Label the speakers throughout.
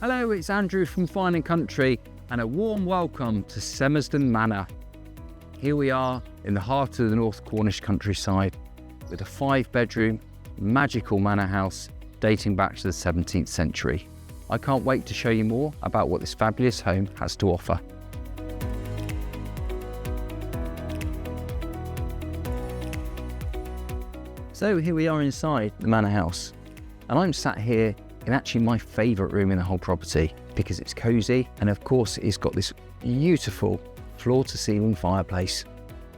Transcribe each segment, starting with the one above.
Speaker 1: Hello, it's Andrew from Fine & Country and a warm welcome to Semersdon Manor. Here we are in the heart of the North Cornish countryside with a 5-bedroom magical manor house dating back to the 17th century. I can't wait to show you more about what this fabulous home has to offer. So here we are inside the manor house, and I'm sat here in actually my favourite room in the whole property because it's cosy, and of course it's got this beautiful floor-to-ceiling fireplace.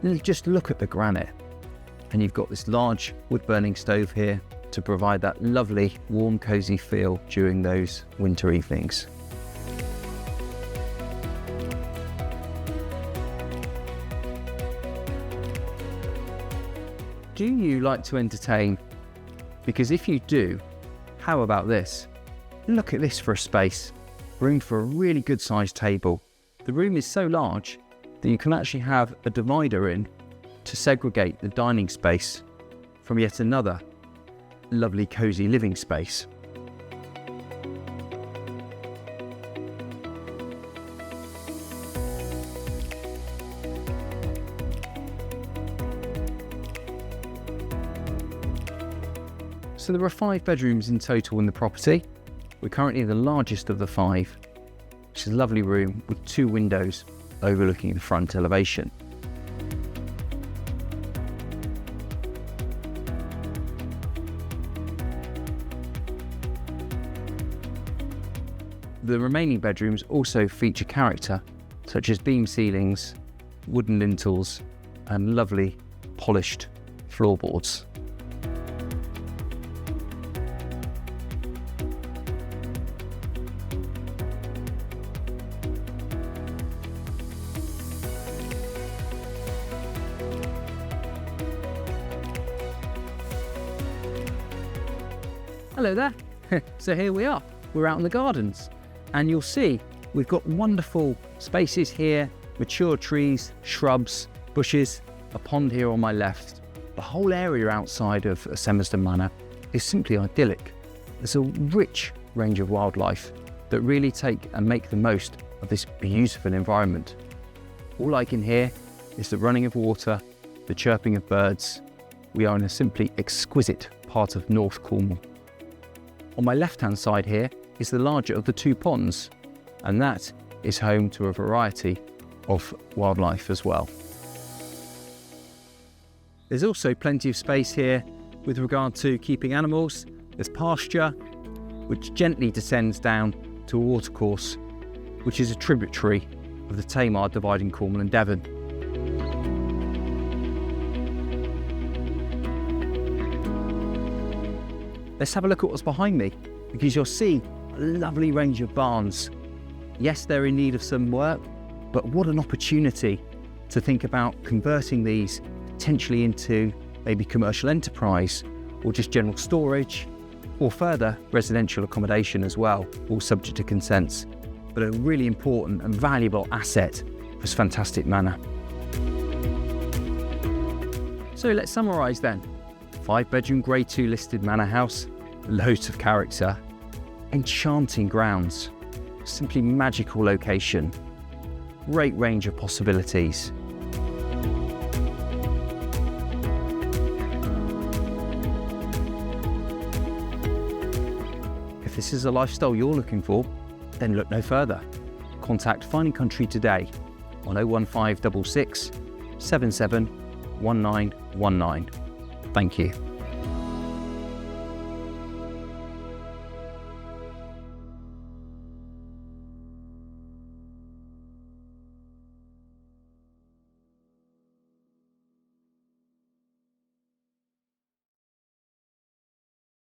Speaker 1: And just look at the granite, and you've got this large wood-burning stove here to provide that lovely warm cosy feel during those winter evenings. Do you like to entertain? Because if you do, how about this? Look at this for a space. Room for a really good sized table. The room is so large that you can actually have a divider in to segregate the dining space from yet another lovely cosy living space. So there are 5 bedrooms in total in the property. We're currently the largest of the 5, which is a lovely room with 2 windows overlooking the front elevation. The remaining bedrooms also feature character, such as beam ceilings, wooden lintels, and lovely polished floorboards. Hello there. So here we are. We're out in the gardens, and you'll see we've got wonderful spaces here, mature trees, shrubs, bushes, a pond here on my left. The whole area outside of Semersdon Manor is simply idyllic. There's a rich range of wildlife that really take and make the most of this beautiful environment. All I can hear is the running of water, the chirping of birds. We are in a simply exquisite part of North Cornwall. On my left-hand side here is the larger of the 2 ponds, and that is home to a variety of wildlife as well. There's also plenty of space here with regard to keeping animals. There's pasture, which gently descends down to a watercourse, which is a tributary of the Tamar dividing Cornwall and Devon. Let's have a look at what's behind me, because you'll see a lovely range of barns. Yes, they're in need of some work, but what an opportunity to think about converting these potentially into maybe commercial enterprise, or just general storage, or further residential accommodation as well, all subject to consents. But a really important and valuable asset for this fantastic manor. So let's summarise then. 5-bedroom Grade 2 listed manor house, loads of character, enchanting grounds, simply magical location, great range of possibilities. If this is a lifestyle you're looking for, then look no further. Contact Fine & Country today on 01566 77 1919. Thank you.